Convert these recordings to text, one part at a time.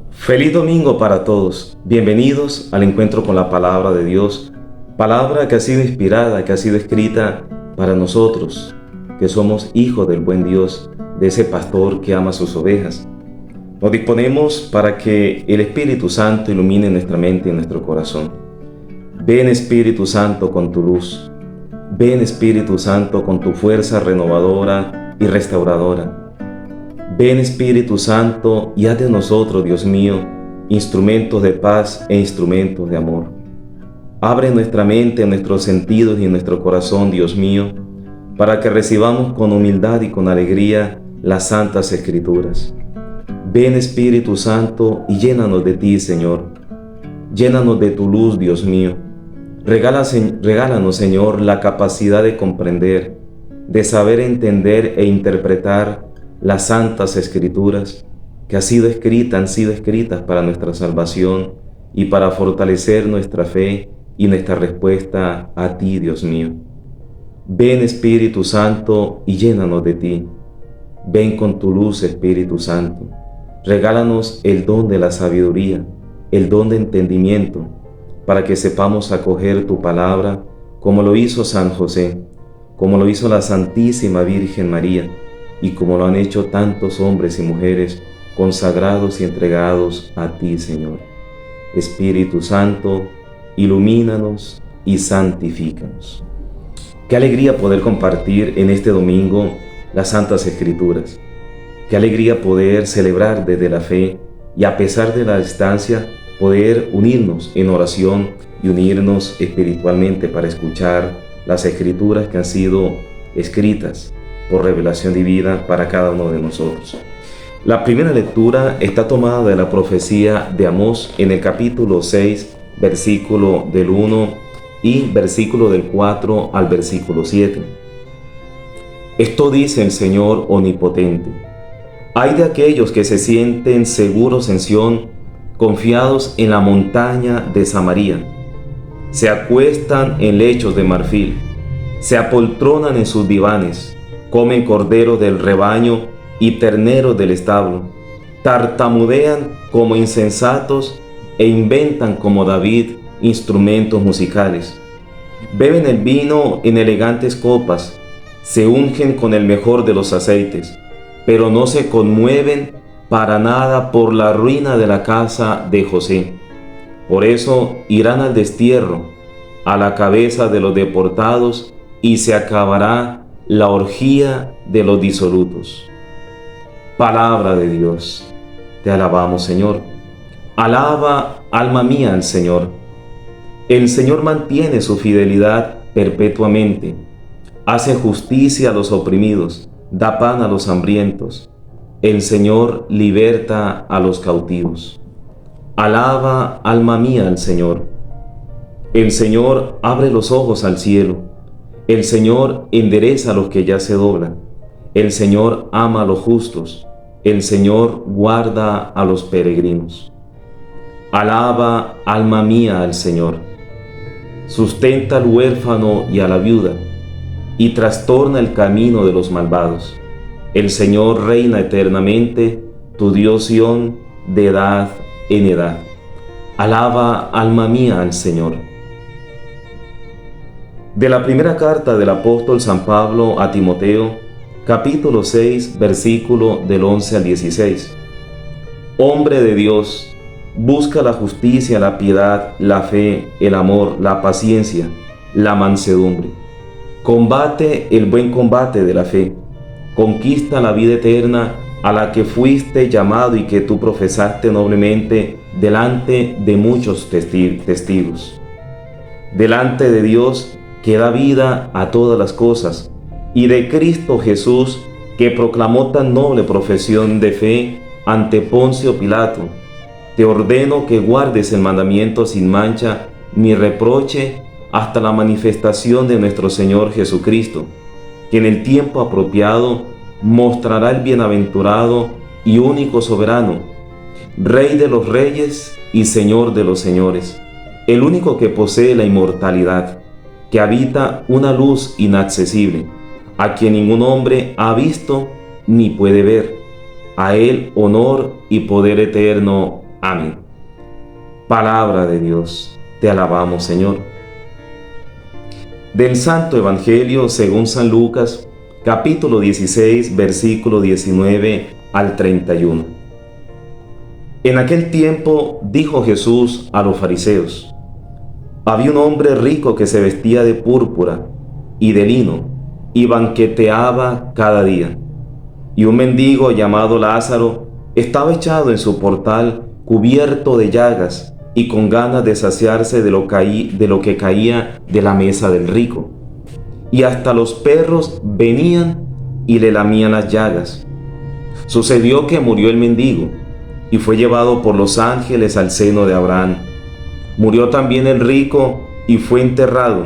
Feliz domingo para todos. Bienvenidos al encuentro con la palabra de Dios. Palabra que ha sido inspirada, que ha sido escrita para nosotros, que somos hijos del buen Dios, de ese pastor que ama sus ovejas. Nos disponemos para que el Espíritu Santo ilumine nuestra mente y nuestro corazón. Ven Espíritu Santo con tu luz. Ven Espíritu Santo con tu fuerza renovadora y restauradora. Ven Espíritu Santo y haz de nosotros, Dios mío, instrumentos de paz e instrumentos de amor. Abre nuestra mente, nuestros sentidos y nuestro corazón, Dios mío, para que recibamos con humildad y con alegría las santas Escrituras. Ven Espíritu Santo y llénanos de ti, Señor. Llénanos de tu luz, Dios mío. Regálanos, Señor, la capacidad de comprender, de saber entender e interpretar las santas Escrituras que han sido escritas para nuestra salvación y para fortalecer nuestra fe y nuestra respuesta a ti, Dios mío. Ven Espíritu Santo y llénanos de ti. Ven con tu luz, Espíritu Santo. Regálanos el don de la sabiduría, el don de entendimiento, para que sepamos acoger tu palabra como lo hizo San José, como lo hizo la Santísima Virgen María, y como lo han hecho tantos hombres y mujeres consagrados y entregados a ti, Señor. Espíritu Santo, ilumínanos y santifícanos. Qué alegría poder compartir en este domingo las Santas Escrituras. Qué alegría poder celebrar desde la fe y a pesar de la distancia, poder unirnos en oración y unirnos espiritualmente para escuchar las Escrituras que han sido escritas por revelación divina para cada uno de nosotros. La primera lectura está tomada de la profecía de Amós en el capítulo 6, versículo del 1 y versículo del 4 al versículo 7. Esto dice el Señor Omnipotente: Ay de aquellos que se sienten seguros en Sión, confiados en la montaña de Samaria. Se acuestan en lechos de marfil, se apoltronan en sus divanes, comen corderos del rebaño y terneros del establo, tartamudean como insensatos e inventan como David instrumentos musicales. Beben el vino en elegantes copas, se ungen con el mejor de los aceites, pero no se conmueven para nada por la ruina de la casa de José. Por eso irán al destierro, a la cabeza de los deportados, y se acabará la orgía de los disolutos. Palabra de Dios. Te alabamos, Señor. Alaba, alma mía, al Señor. El Señor mantiene su fidelidad perpetuamente. Hace justicia a los oprimidos, da pan a los hambrientos. El Señor liberta a los cautivos. Alaba, alma mía, al Señor. El Señor abre los ojos al cielo. El Señor endereza a los que ya se doblan. El Señor ama a los justos. El Señor guarda a los peregrinos. Alaba, alma mía, al Señor. Sustenta al huérfano y a la viuda, y trastorna el camino de los malvados. El Señor reina eternamente, tu Dios Sión, de edad en edad. Alaba, alma mía, al Señor. De la primera carta del apóstol San Pablo a Timoteo, capítulo 6, versículo del 11 al 16. Hombre de Dios, busca la justicia, la piedad, la fe, el amor, la paciencia, la mansedumbre. Combate el buen combate de la fe. Conquista la vida eterna a la que fuiste llamado y que tú profesaste noblemente delante de muchos testigos. Delante de Dios, que da vida a todas las cosas, y de Cristo Jesús, que proclamó tan noble profesión de fe ante Poncio Pilato, te ordeno que guardes el mandamiento sin mancha ni reproche hasta la manifestación de nuestro Señor Jesucristo, que en el tiempo apropiado mostrará el bienaventurado y único soberano, Rey de los reyes y Señor de los señores, el único que posee la inmortalidad, que habita una luz inaccesible, a quien ningún hombre ha visto ni puede ver. A Él honor y poder eterno. Amén. Palabra de Dios, te alabamos, Señor. Del Santo Evangelio según San Lucas, capítulo 16, versículo 19 al 31. En aquel tiempo dijo Jesús a los fariseos: había un hombre rico que se vestía de púrpura y de lino y banqueteaba cada día. Y un mendigo llamado Lázaro estaba echado en su portal, cubierto de llagas y con ganas de saciarse de lo que caía de la mesa del rico. Y hasta los perros venían y le lamían las llagas. Sucedió que murió el mendigo y fue llevado por los ángeles al seno de Abraham. Murió también el rico y fue enterrado.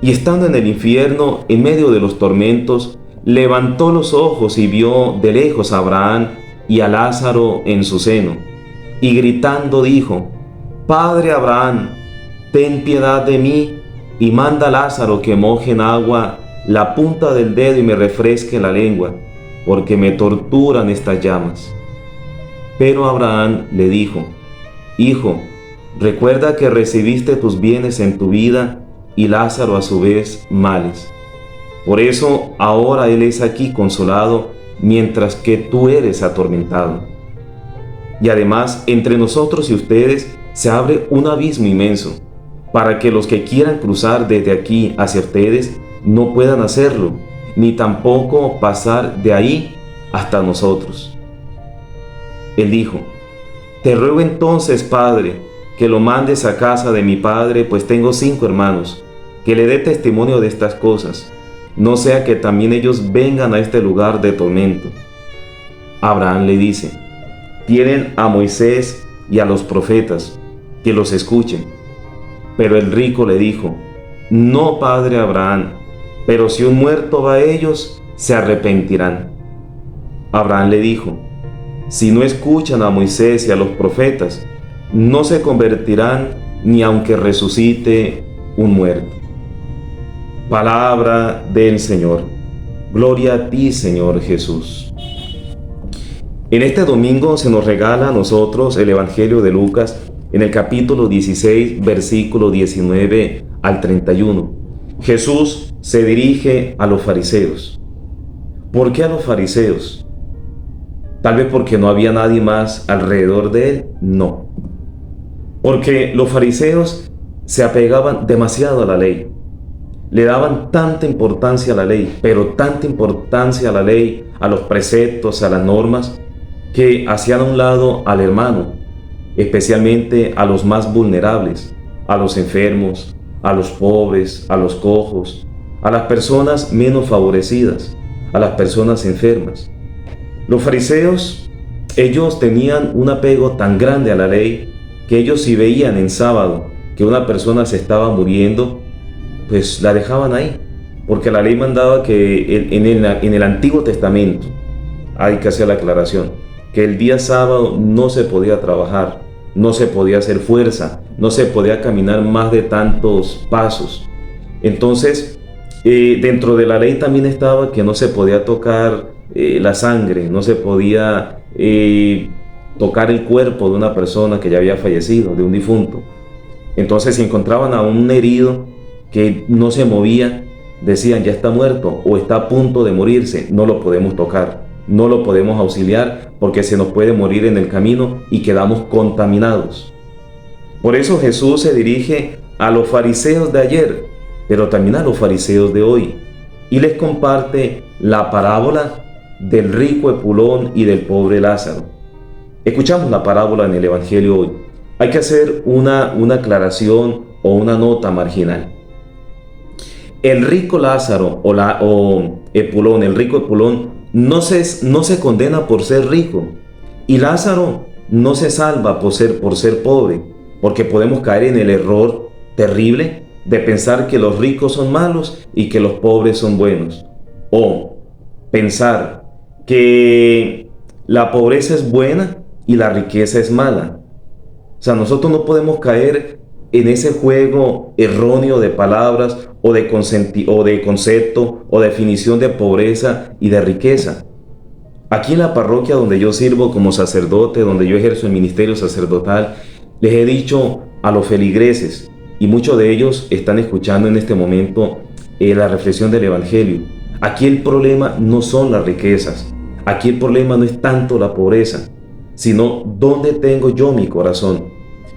Y estando en el infierno, en medio de los tormentos, levantó los ojos y vio de lejos a Abraham y a Lázaro en su seno. Y gritando dijo: Padre Abraham, ten piedad de mí, y manda a Lázaro que moje en agua la punta del dedo y me refresque la lengua, porque me torturan estas llamas. Pero Abraham le dijo: Hijo, recuerda que recibiste tus bienes en tu vida y Lázaro a su vez males. Por eso ahora él es aquí consolado, mientras que tú eres atormentado. Y además, entre nosotros y ustedes se abre un abismo inmenso, para que los que quieran cruzar desde aquí hacia ustedes no puedan hacerlo, ni tampoco pasar de ahí hasta nosotros. Él dijo: Te ruego entonces, Padre, que lo mandes a casa de mi padre, pues tengo 5 hermanos, que le dé testimonio de estas cosas, no sea que también ellos vengan a este lugar de tormento. Abraham le dice: Tienen a Moisés y a los profetas, que los escuchen. Pero el rico le dijo: No, padre Abraham, pero si un muerto va a ellos, se arrepentirán. Abraham le dijo: Si no escuchan a Moisés y a los profetas, no se convertirán ni aunque resucite un muerto. Palabra del Señor. Gloria a ti, Señor Jesús. En este domingo se nos regala a nosotros el Evangelio de Lucas en el capítulo 16, versículo 19 al 31. Jesús se dirige a los fariseos. ¿Por qué a los fariseos? Tal vez porque no había nadie más alrededor de él. No. Porque los fariseos se apegaban demasiado a la ley. Le daban tanta importancia a la ley, pero tanta importancia a la ley, a los preceptos, a las normas, que hacían a un lado al hermano, especialmente a los más vulnerables, a los enfermos, a los pobres, a los cojos, a las personas menos favorecidas, a las personas enfermas. Los fariseos, ellos tenían un apego tan grande a la ley que ellos, si veían en sábado que una persona se estaba muriendo, pues la dejaban ahí, porque la ley mandaba que en el Antiguo Testamento, hay que hacer la aclaración, que el día sábado no se podía trabajar, no se podía hacer fuerza, no se podía caminar más de tantos pasos. Entonces, dentro de la ley también estaba que no se podía tocar la sangre, no se podía tocar el cuerpo de una persona que ya había fallecido, de un difunto. Entonces, si encontraban a un herido que no se movía, decían: ya está muerto o está a punto de morirse, no lo podemos tocar, no lo podemos auxiliar porque se nos puede morir en el camino y quedamos contaminados. Por eso Jesús se dirige a los fariseos de ayer, pero también a los fariseos de hoy, y les comparte la parábola del rico Epulón y del pobre Lázaro. Escuchamos la parábola en el Evangelio hoy. Hay que hacer una aclaración o una nota marginal. El rico Lázaro o Epulón, el rico Epulón, no se condena por ser rico, y Lázaro no se salva por ser pobre, porque podemos caer en el error terrible de pensar que los ricos son malos y que los pobres son buenos, o pensar que la pobreza es buena y la riqueza es mala. O sea, nosotros no podemos caer en ese juego erróneo de palabras o de concepto o definición de pobreza y de riqueza. Aquí en la parroquia donde yo sirvo como sacerdote, donde yo ejerzo el ministerio sacerdotal, les he dicho a los feligreses, y muchos de ellos están escuchando en este momento la reflexión del Evangelio. Aquí el problema no son las riquezas, aquí el problema no es tanto la pobreza, sino dónde tengo yo mi corazón.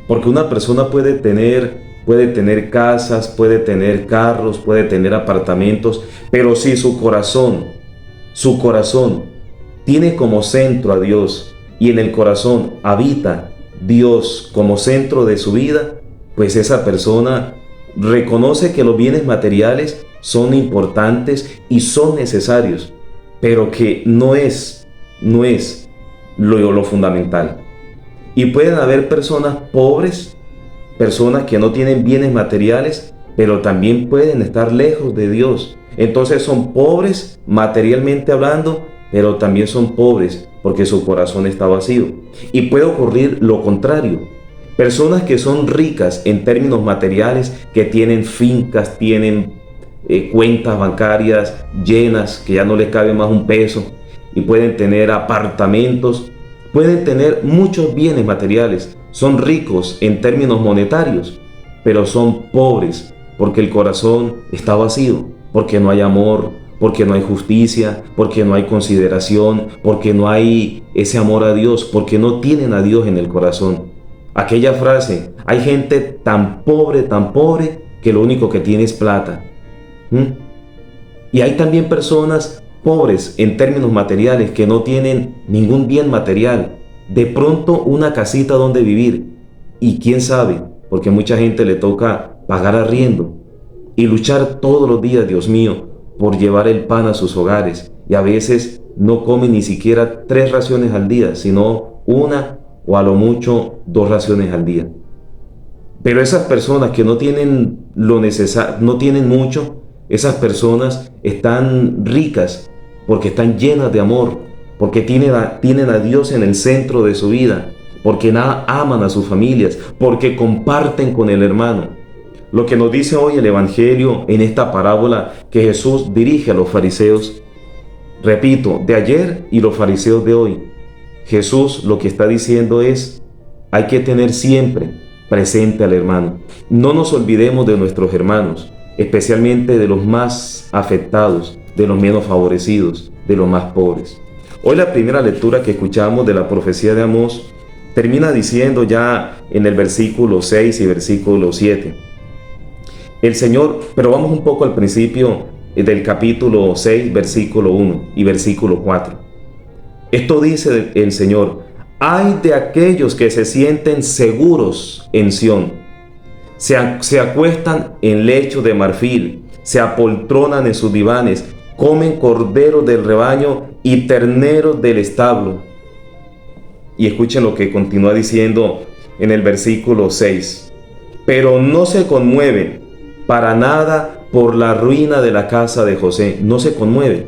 Porque una persona puede tener casas, puede tener carros, puede tener apartamentos, pero si su corazón tiene como centro a Dios y en el corazón habita Dios como centro de su vida, pues esa persona reconoce que los bienes materiales son importantes y son necesarios, pero que no es lo fundamental. Y pueden haber personas pobres, personas que no tienen bienes materiales, pero también pueden estar lejos de Dios. Entonces son pobres materialmente hablando, pero también son pobres porque su corazón está vacío. Y puede ocurrir lo contrario. Personas que son ricas en términos materiales, que tienen fincas, tienen cuentas bancarias llenas, que ya no les cabe más un peso, y pueden tener apartamentos, pueden tener muchos bienes materiales, son ricos en términos monetarios, pero son pobres porque el corazón está vacío, porque no hay amor, porque no hay justicia, porque no hay consideración, porque no hay ese amor a Dios, porque no tienen a Dios en el corazón. Aquella frase, hay gente tan pobre, que lo único que tiene es plata. Y hay también personas pobres en términos materiales que no tienen ningún bien material, de pronto una casita donde vivir, y quién sabe, porque mucha gente le toca pagar arriendo y luchar todos los días, Dios mío, por llevar el pan a sus hogares, y a veces no comen ni siquiera 3 raciones al día, sino 1 o a lo mucho 2 raciones al día. Pero esas personas que no tienen lo necesario, no tienen mucho, esas personas están ricas porque están llenas de amor, porque tienen a Dios en el centro de su vida, porque aman a sus familias, porque comparten con el hermano. Lo que nos dice hoy el Evangelio en esta parábola que Jesús dirige a los fariseos, repito, de ayer y los fariseos de hoy, Jesús lo que está diciendo es, hay que tener siempre presente al hermano. No nos olvidemos de nuestros hermanos, especialmente de los más afectados, de los menos favorecidos, de los más pobres. Hoy la primera lectura que escuchamos de la profecía de Amós termina diciendo ya en el versículo 6 y versículo 7. El Señor, pero vamos un poco al principio del capítulo 6, versículo 1 y versículo 4. Esto dice el Señor: ay de aquellos que se sienten seguros en Sión, se acuestan en lecho de marfil, se apoltronan en sus divanes, comen corderos del rebaño y terneros del establo. Y escuchen lo que continúa diciendo en el versículo 6. Pero no se conmueven para nada por la ruina de la casa de José. No se conmueven.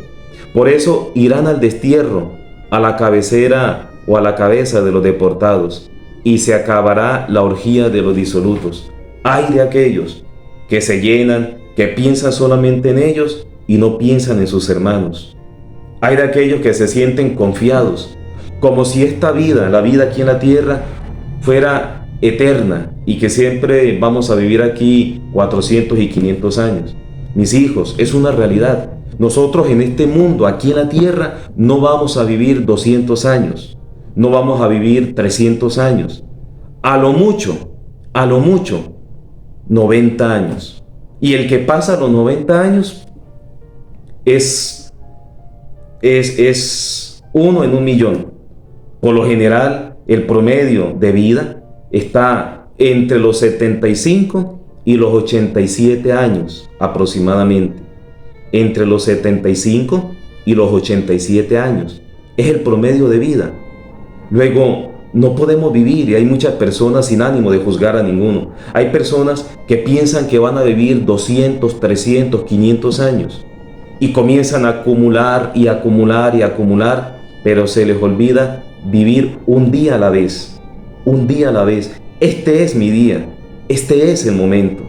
Por eso irán al destierro, a la cabecera o a la cabeza de los deportados, y se acabará la orgía de los disolutos. Ay de aquellos que se llenan, que piensan solamente en ellos y no piensan en sus hermanos. Hay de aquellos que se sienten confiados, como si esta vida, la vida aquí en la tierra, fuera eterna y que siempre vamos a vivir aquí 400 y 500 años. Mis hijos, es una realidad. Nosotros en este mundo, aquí en la tierra, no vamos a vivir 200 años, no vamos a vivir 300 años. A lo mucho, 90 años. Y el que pasa los 90 años es 1 en 1.000.000. Por lo general, el promedio de vida está entre los 75 y los 87 años aproximadamente. Entre los 75 y los 87 años. Es el promedio de vida. Luego, no podemos vivir, y hay muchas personas sin ánimo de juzgar a ninguno. Hay personas que piensan que van a vivir 200, 300, 500 años. Y comienzan a acumular y acumular y acumular, pero se les olvida vivir un día a la vez. Un día a la vez. Este es mi día. Este es el momento.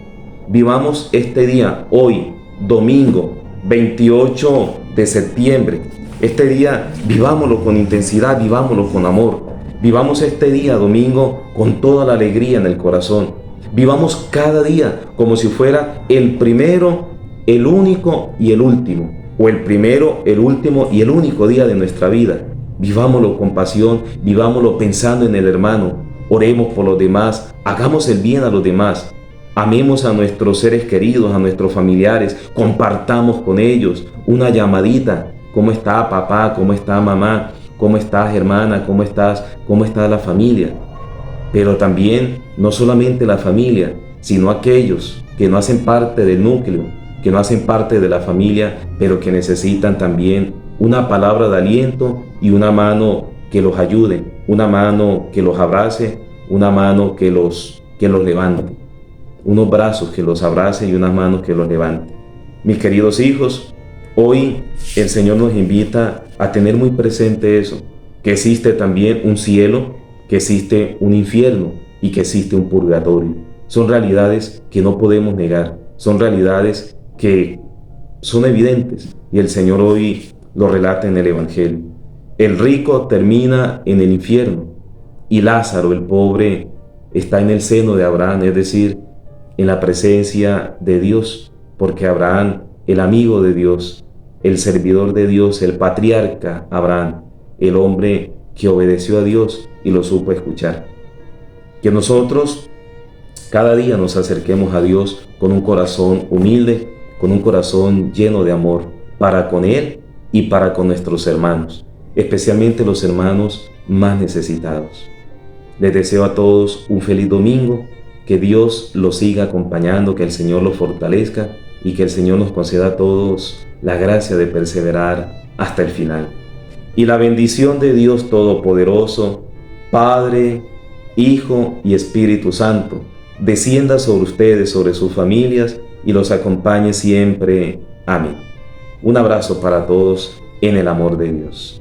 Vivamos este día, hoy, domingo 28 de septiembre, Este día vivámoslo con intensidad, vivámoslo con amor. Vivamos este día domingo con toda la alegría en el corazón. Vivamos cada día como si fuera el primero, el único y el último, o el primero, el último y el único día de nuestra vida. Vivámoslo con pasión, vivámoslo pensando en el hermano. Oremos por los demás, hagamos el bien a los demás. Amemos a nuestros seres queridos, a nuestros familiares, compartamos con ellos una llamadita. ¿Cómo está papá? ¿Cómo está mamá? ¿Cómo estás, hermana? ¿Cómo estás? ¿Cómo está la familia? Pero también, no solamente la familia, sino aquellos que no hacen parte del núcleo, que no hacen parte de la familia, pero que necesitan también una palabra de aliento y una mano que los ayude, una mano que los abrace, una mano que los levante, unos brazos que los abrace y unas manos que los levante. Mis queridos hijos, hoy el Señor nos invita a tener muy presente eso, que existe también un cielo, que existe un infierno y que existe un purgatorio. Son realidades que no podemos negar, son realidades que son evidentes y el Señor hoy lo relata en el Evangelio. El rico termina en el infierno y Lázaro, el pobre, está en el seno de Abraham, es decir, en la presencia de Dios, porque Abraham, el amigo de Dios, el servidor de Dios, el patriarca Abraham, el hombre que obedeció a Dios y lo supo escuchar. Que nosotros cada día nos acerquemos a Dios con un corazón humilde, con un corazón lleno de amor para con Él y para con nuestros hermanos, especialmente los hermanos más necesitados. Les deseo a todos un feliz domingo, que Dios los siga acompañando, que el Señor los fortalezca y que el Señor nos conceda a todos la gracia de perseverar hasta el final. Y la bendición de Dios Todopoderoso, Padre, Hijo y Espíritu Santo, descienda sobre ustedes, sobre sus familias y los acompañe siempre. Amén. Un abrazo para todos en el amor de Dios.